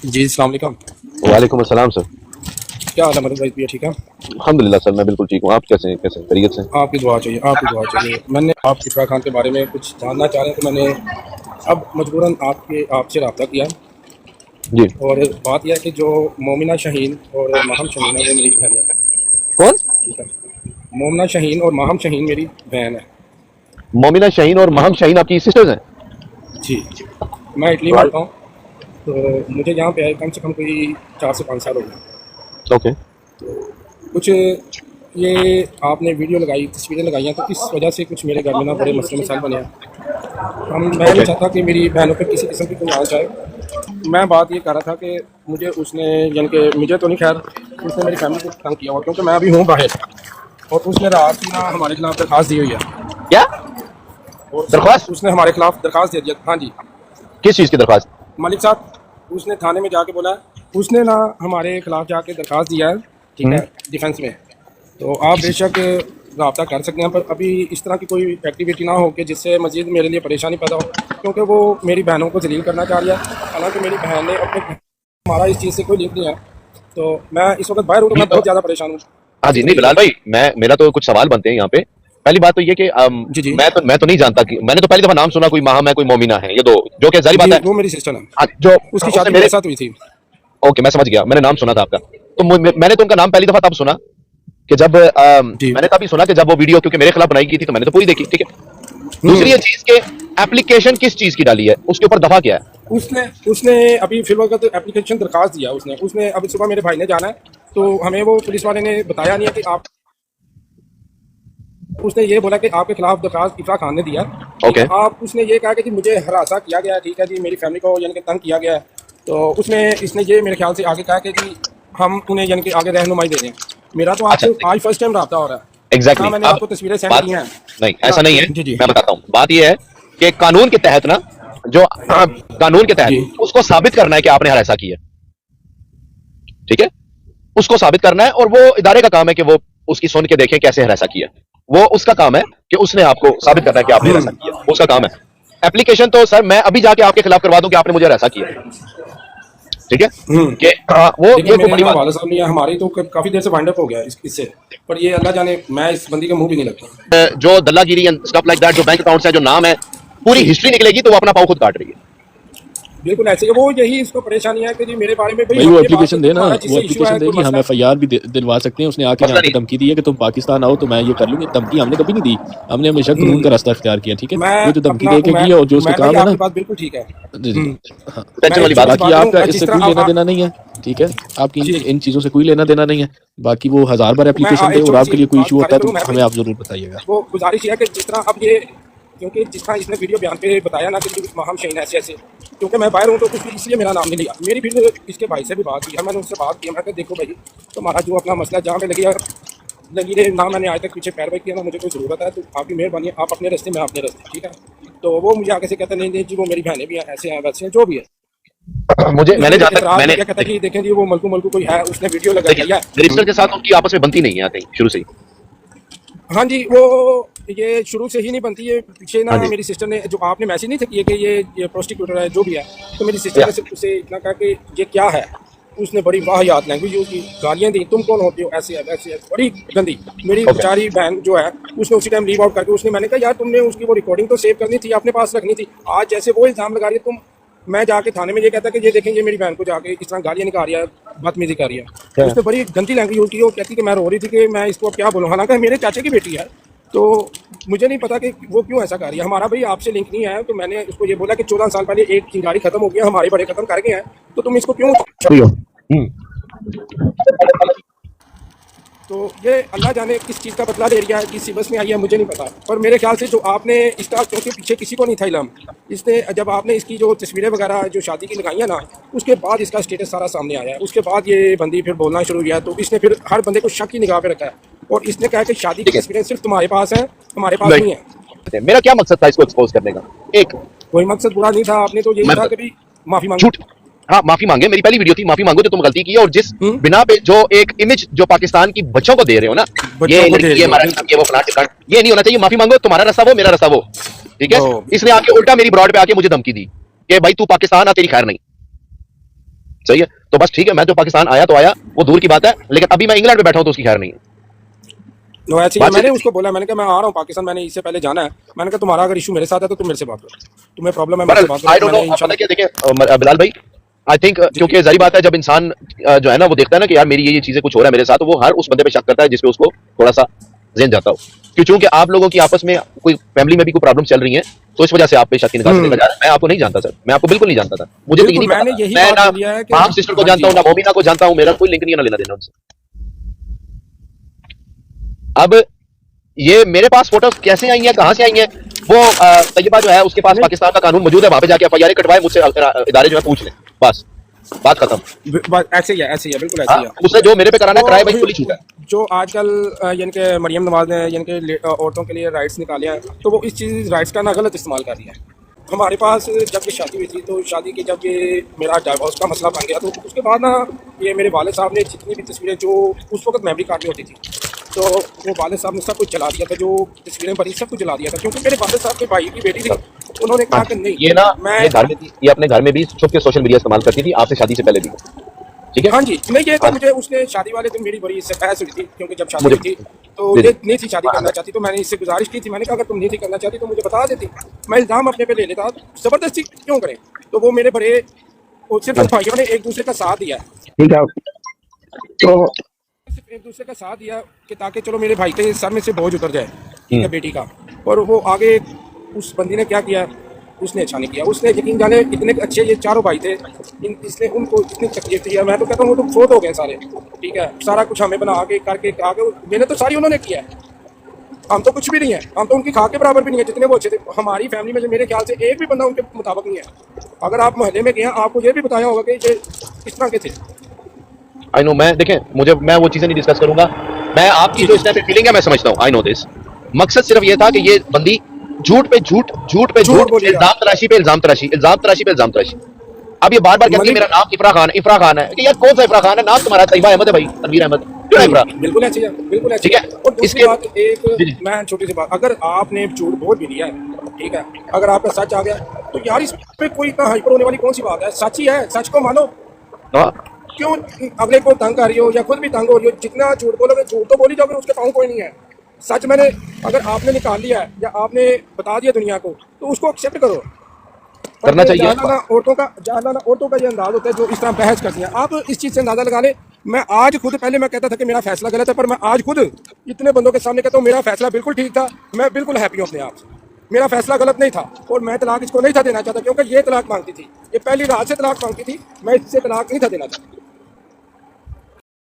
जी, अस्सलाम वालेकुम। वालेकुम अस्सलाम सर। क्या हाल है मदद भाई, भैया ठीक है? अल्हम्दुलिल्लाह सर, मैं बिल्कुल ठीक हूँ। आप कैसे हैं? कैसे हैं? खैरियत से हैं? आपकी दुआ चाहिए, आपकी दुआ चाहिए। मैंने आप इकरा खान के बारे में कुछ जानना चाह रहे हैं तो मैंने अब मजबूरन आपसे रब्ता किया। जी। और बात यह है कि जो मोमिना शाहीन और माहम शाहीन है वो मेरी बहन है। कौन? ठीक है, मोमिना शाहीन और माहम शाहीन मेरी बहन है। मोमिना शाहीन और महम शाहीन आपकी सिस्टर्स हैं? जी, मैं इटली में रहता हूँ। तो मुझे यहाँ पे आए कम से कम कोई 4 से 5 साल हो गए। ओके। कुछ ये आपने वीडियो लगाई, तस्वीरें लगाई हैं, तो इस वजह से कुछ मेरे घर में ना बड़े मसले मसाइल बने हैं। मैं नहीं ओके। चाहता कि मेरी बहनों पर किसी किस्म की कोई आँच आए। मैं बात ये कर रहा था कि मुझे उसने, यानी कि मुझे तो नहीं, खैर उसने मेरी फैमिली को तंग किया हुआ, क्योंकि मैं अभी हूँ बाहर। और उसने रात ही ना हमारे खिलाफ दरख्वास्त दी हुई है। क्या और दरख्वास्त? उसने हमारे खिलाफ दरख्वास्त दे दिया। हाँ जी, किस चीज़ की दरख्वास्त? मलिक साहब, उसने थाने में जाके बोला, उसने ना हमारे खिलाफ जाके दरख्वास्त दिया है, ठीक है, डिफेंस में। तो आप बेशक रब्ता कर सकते हैं, पर अभी इस तरह की कोई एक्टिविटी ना हो कि जिससे मज़ीद मेरे लिए परेशानी पैदा हो, क्योंकि वो मेरी बहनों को जलील करना चाह रही है। हालांकि मेरी बहन ने अपने, हमारा इस चीज़ से कोई लिंक नहीं है। तो मैं इस वक्त बाहर हूँ, तो मैं बहुत ज़्यादा परेशान हूँ। हाँ जी, नहीं बिलाल भाई, मेरा तो कुछ सवाल बनते हैं यहाँ पे। पहली बात तो ये कि जी जी मैं तो नहीं जानता कि मैंने तो पहली दफा नाम सुना कोई माहम है कोई मोमिना है, ये दो जो कि जारी बात जी, है। वो मेरी सिस्टर है। जो उसकी उसने शादी मेरे, मेरे साथ हुई थी। ओके मैं समझ गया, मैंने नाम सुना था आपका। तो मैंने तो उनका नाम पहली दफा तब सुना कि जब जी। मैंने तभी सुना कि जब वो वीडियो क्योंकि मेरे खिलाफ बनाई की थी तो मैंने तो पूरी देखी, ठीक है। दूसरी ये चीज के एप्लीकेशन किस चीज की डाली है, उसके ऊपर दफा क्या है? उसने उसने अभी फिलहाल तो एप्लीकेशन दरखास्त दिया। उसने अभी सुबह मेरे भाई ने जाना है, तो हमें वो पुलिस वाले ने बताया नहीं है कि आप, उसने ये बोला कि आपके खिलाफ दरखास्त इकरा खान ने दिया। ठीक ओके। है, आप, उसने ये कहा कि जी मुझे हरासा किया गया है, ठीक है जी, मेरी फैमिली को यानी कि तंग किया गया है। तो इसने ये मेरे ख्याल से आगे कहा कि जी हम उन्हें यानी कि आगे रहनुमाई दे दें। मेरा तो अच्छा, आपसे आज फर्स्ट टाइम रब्ता हो रहा है। एग्जैक्टली हाँ, मैंने अब आपको तस्वीरें सेंड बात, की हैं। नहीं ऐसा नहीं है, जी जी मैं बताता हूँ। बात यह है कि कानून के तहत ना, जो कानून के जी। तहत उसको साबित करना है कि आपने ऐसा किया, ठीक है, उसको साबित करना है। और वो इदारे का काम है कि वो उसकी सुन के देखें कैसे ऐसा किया। वो उसका काम है कि उसने आपको साबित करना है कि आपने ऐसा किया, उसका काम है। एप्लीकेशन तो सर मैं अभी जाके आपके खिलाफ करवा दूं कि आपने मुझे ऐसा किया, ठीक है। कि वो देखिए, ये कोई मेरे बड़ी ना बात वाला साहब ने, हमारी तो काफ़ी देर से वाइंड अप हो गया इससे। पर ये अल्लाह जाने, मैं इस बंदी का मुंह भी नहीं लगता। जो दल्लागिरी एंड स्टफ लाइक दैट, जो बैंक अकाउंट्स है, जो नाम है, पूरी हिस्ट्री निकलेगी तो वो अपना पाँव खुद काट रही है। बिल्कुल ऐसे ही वो, यही इसको परेशानी है कि जी मेरे बारे में भाई भाई हम वो ये बात एप्लीकेशन करते दे ना, तुम्हारा वो जिससे इशू एप्लीकेशन है, कोई देगी, हम मसला है। एफआईआर भी दिलवा सकते हैं। उसने आके मसला यहाँ पे नहीं, धमकी दी है कि तुम पाकिस्तान आओ तो मैं ये कर लूंगी। धमकी हमने कभी नहीं दी, हमने हमेशा कानून का रास्ता इख्तियार किया, ठीक है। मैं वो जो धमकी अपना दे के मैं की है और जो उसके मैं काम भाई, है ना, आपकी बात बिल्कुल ठीक है। जी जी, हाँ। टेंशन मैं वाली एक छोटी बात सी बाकी बात करूं, आपका जिस इससे तरह कोई लेना देना नहीं है, ठीक है। आपकी जी, इन चीज़ों से कोई लेना देना नहीं है। बाकी वो 1000 बार मैं एप्लीकेशन दे एक और छोटी आपके सी लिए कोई बात इशू होता खारिज है करूं तो मैं हमें भाई। आप जरूर बताइएगा। वो गुजारिश है कि जिस तरह अब ये, क्योंकि जिस तरह इसने वीडियो बयान पे बताया ना कि माहम शहीन ऐसे ऐसे, क्योंकि मैं बाहर हूँ तो कुछ इसलिए मेरा नाम नहीं लिया। मेरी फिर इसके भाई से भी बात की है, मैंने उससे बात की, मैं कहा देखो भाई, तुम्हारा जो अपना मसला जहाँ पे लगी रहे ना, मैंने आज तक पीछे पैरवाई किया ना, मुझे कोई ज़रूरत है तो आपकी मेहरबानी है, आप अपने रास्ते में अपने रास्ते, ठीक है। तो वो मुझे आगे से कहता नहीं नहीं जी, वो मेरी बहनें भी हैं, ऐसे हैं वैसे हैं, जो भी है। मुझे इस मैंने पे जहां तक एतराज़ भी मैंने क्या कहता है कि देखें जी वो मलकू मलकू कोई है, उसने वीडियो लगा देखिए, दिया है। रजिस्टर के साथ उनकी आपस में बनती नहीं है कहीं शुरू से ही। हाँ जी, वो ये शुरू से ही नहीं बनती है। पीछे ना हाँ जी। मेरी सिस्टर ने, जो आपने मैसेज नहीं था किए कि ये प्रोस्टिट्यूटर है जो भी है, तो मेरी सिस्टर या ने सिर्फ उसे इतना कहा कि ये क्या है। उसने बड़ी वाहियात लैंग्वेज यूज़ की, गालियाँ दी, तुम कौन होते हो, ऐसे है वैसे है, बड़ी गंदी। मेरी ओके। बेचारी बहन जो है, उसने उसी टाइम लीव आउट करके, उसने, मैंने कहा यार तुमने उसकी वो रिकॉर्डिंग तो सेव करनी थी, अपने पास रखनी थी। आज जैसे वो इल्ज़ाम लगा रही है, तुम, मैं जाके थाने में ये कहता कि ये देखें ये मेरी बहन को जाके इस तरह गालियाँ निकाल रही है, बदतमीजी कर रही है। उसने बड़ी गंदी लैंग्वेज यूज़ की। वो कहती कि मैं रो रही थी कि मैं इसको अब क्या बोलूँ, हालांकि मेरे चाचे की बेटी है। तो मुझे नहीं पता कि वो क्यों ऐसा कर रही है। हमारा भाई आपसे लिंक नहीं है, तो मैंने उसको ये बोला कि 14 साल पहले एक चिंगारी खत्म हो गया, हमारे बड़े खत्म कर गए हैं, तो तुम इसको क्यों। तो ये अल्लाह जाने किस चीज़ का बदला ले रही है, किस बस में आई है, मुझे नहीं पता। पर मेरे ख्याल से जो आपने इसका, क्योंकि पीछे किसी को नहीं था इल्म, इसने जब आपने इसकी जो तस्वीरें वगैरह जो शादी की लगाई है ना, उसके बाद इसका स्टेटस सारा सामने आया है। उसके बाद ये बंदी फिर बोलना शुरू किया, तो इसने फिर हर बंदे को शक की निगाह पे रखा है। और इसने कहा कि शादी की ठीक है, तस्वीरें सिर्फ तुम्हारे पास हैं, हमारे पास नहीं है। मेरा क्या मकसद था इसको एक्सपोज करने का? एक, कोई मकसद बुरा नहीं था, आपने तो यही मैं था कि भी माफ़ी मांगी। झूठ, हाँ माफी मांगे, मेरी पहली वीडियो थी, माफी मांगो जो तुम गलती की है। और जिस बिना पे जो एक इमेज जो पाकिस्तान की बच्चों को दे रहे हो ना, बच्चों ये को दे लड़की, रही ये हो, हमारा ये वो फलाना ठिकाना, ये नहीं होना चाहिए। माफी मांगो, तुम्हारा रास्ता वो, मेरा रास्ता वो, ठीक है। ओ, इसने आके उल्टा मेरी ब्रॉड पे आके मुझे धमकी दी कि भाई तू पाकिस्तान आ, तेरी खैर नहीं। सही है, तो बस ठीक है, मैं जो पाकिस्तान आया तो आया, वो दूर की बात है, लेकिन अभी मैं इंग्लैंड में बैठा हूं तो उसकी खैर नहीं है। नो ऐसे ही बात मैंने ये- उसको बोला, मैंने कहा मैं आ रहा हूँ पाकिस्तान, मैंने इससे पहले जाना है, मैंने कहा तुम्हारा अगर इशू मेरे साथ है तो तुम मेरे से बात करो, तुम्हें प्रॉब्लम है मेरे से बात आई करो। डोंट नो, मैंने आप पता इंशाल्लाह क्या देखें बिलाल भाई, आई थिंक क्योंकि जारी बात है जब इंसान जो है ना वो देखता है ना कि यार मेरी ये चीजें कुछ हो रहा है मेरे साथ, तो वो हर उस बंदे पे शक करता है जिसपे उसको थोड़ा सा ज़हन जाता हो, क्यों चूंकि आप लोगों की आपस में कोई फैमिली में भी कोई प्रॉब्लम चल रही है, तो इस वजह से आप पे शक की निगाह से देखा जा रहा है। मैं आपको नहीं जानता सर, मैं आपको बिल्कुल नहीं जानता था, मुझे तो ये बिल्कुल नहीं मैंने पता, यही मैं बात ना बोली है कि माम सिस्टर को हाँ जानता जी हूँ, ना मोमिना को जानता हूँ, मेरा कोई लिंक नहीं है, ना लेना देना उनसे। अब ये मेरे पास फोटोज कैसे आई हैं, कहां से आई हैं, वो तैयबा जो है उसके पास नहीं पाकिस्तान का कानून मौजूद है, वहां पे जाके एफआईआर कटवाए, मुझसे इदारे जो है पूछ लें, बस बात खत्म। ऐसे ही है, ऐसे ही है, बिल्कुल ऐसे हाँ, ही है। उसने जो मेरे पे कराना है कराए भाई, तो खुली छूट है। जो आजकल यानी कि मरियम नवाज ने यानी कि औरतों के लिए राइट्स निकाले हैं, तो वो इस चीज़ राइट्स का ना गलत इस्तेमाल कर रही है। हमारे पास जब ये शादी हुई थी, तो शादी की जब ये मेरा डाइवोर्स का मसला बन गया, तो उसके बाद ना ये मेरे वाले साहब ने जितनी भी तस्वीरें जो उस वक्त मेमोरी कार्ड में होती थी, तो वो वाले साहब ने सब कुछ जला दिया था, जो तस्वीरें बनी सब कुछ जला दिया था, क्योंकि मेरे वाले साहब के भाई की बेटी थी, उन्होंने हाँ, कहा कि नहीं ये ना मैं ये घर में थी, ये अपने घर में भी छुप के सोशल मीडिया इस्तेमाल करती थी, आपसे शादी से पहले भी, ठीक है। हाँ जी, नहीं ये तो हाँ, मुझे उसने शादी वाले दिन मेरी बड़ी इससे बहस हुई थी, क्योंकि जब शादी मुझे हुई थी तो जी ये जी नहीं थी शादी करना चाहती, तो मैंने इससे गुजारिश की थी, मैंने कहा अगर तुम नहीं थी करना चाहती तो मुझे बता देती, मैं इल्ज़ाम अपने पे ले लेता, ज़बरदस्ती क्यों करें। तो वो मेरे बड़े वो सिर्फ हाँ, भाइयों ने एक दूसरे का साथ दिया, ठीक है, तो सिर्फ एक दूसरे का साथ दिया कि ताकि चलो मेरे भाई के सर में से बोझ उतर जाए, ठीक है, बेटी का। और वो आगे उस बंदी ने क्या किया, उसने अच्छा नहीं किया, उसने यकीन जाने इतने अच्छे ये चारों भाई थे, इसने उनको इतनी तकलीफ दी है, मैं तो कहता हूँ वो तो फोत हो गए सारे, ठीक है, सारा कुछ हमें बना के करके आगे मैंने तो सारी उन्होंने किया है, हम तो कुछ भी नहीं है, हम तो उनकी खा के बराबर भी नहीं है, जितने वो अच्छे थे। हमारी फैमिली में से मेरे ख्याल से एक भी बंदा उनके मुताबिक नहीं है। अगर आप मोहल्ले में गए हैं, आपको ये भी बताया होगा कि ये किस तरह के थे। आई नो, मैं देखें मुझे, मैं वो चीजें नहीं डिस्कस करूंगा, मैं आपकी जो इस टाइप फीलिंग है मैं समझता हूँ, आई नो दिस। मकसद सिर्फ ये था कि ये बंदी झूठ पे झूठ, झूठ पे झूठ झूठ, बोलिएगा इल्जाम तराशी पे इल्जाम तराशी, इल्जाम तराशी पे इल्जाम तराशी। अब ये बार बार कहती है मलिक। मेरा नाम इफरा खान है, इफरा खान है, कि यार कौन सा इफरा खान है, नाम तुम्हारा तैयबा अहमद है भाई, तनवीर अहमद, क्यों है इफरा? बिल्कुल ऐसी है, बिल्कुल ऐसी ठीक है। है, और दूसरी इसके बात एक जी जी मैं छोटी सी बात, अगर आपने झूठ बोल भी दिया है, ठीक है, अगर आपका सच आ गया तो यार इस पे कोई इतना हाइपर होने वाली कौन सी बात है, सच ही है, सच को मानो। हाँ, क्यों अगले को तंग कर रही हो या खुद भी तंग हो रही हो, जितना झूठ बोलोगे, झूठ तो बोली जाओगे, उसके पाँव कोई नहीं है। सच मैंने अगर आपने निकाल लिया है या आपने बता दिया दुनिया को, तो उसको एक्सेप्ट करो। करना चाहिए। जाना औरतों का ये अंदाज होता है जो इस तरह बहस करती हैं। आप इस चीज़ से अंदाजा लगा ले, मैं आज खुद, पहले मैं कहता था कि मेरा फैसला गलत है, पर मैं आज खुद इतने बंदों के सामने कहता हूँ मेरा फैसला बिल्कुल ठीक था, मैं बिल्कुल हैप्पी हूँ अपने आप से, मेरा फैसला गलत नहीं था, और मैं तलाक इसको नहीं था देना चाहता, क्योंकि ये तलाक मांगती थी, ये पहली रात से तलाक मांगती थी, मैं इससे तलाक नहीं था देना चाहता।